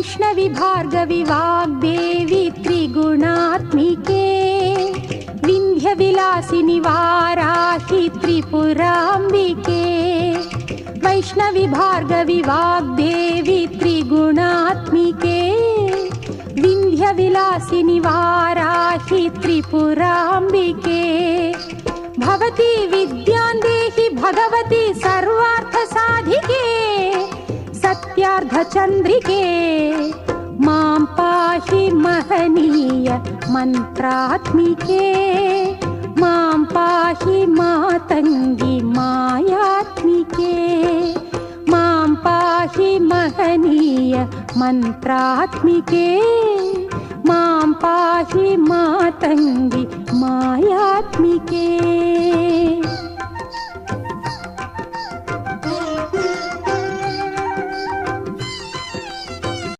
वैष्णवी भार्गवी वाग्देवी त्रिगुणात्मिके विन्ध्यविलासिनि वाराहि त्रिपुराम्बिके वैष्णवी भार्गवी वाग्देवी त्रिगुणात्मिके विन्ध्यविलासिनि वाराहि त्रिपुराम्बिके भवती विद्यां देहि भगवती सर्वार्थसाधिके सत्यार्धचन्द्रिके मां पाहि महनीय मन्त्रात्मिके मां पाहि मातङ्गी मायात्मिके मां पाहि महनीय मन्त्रात्मिके मां पाहि मातङ्गी मायात्मिके।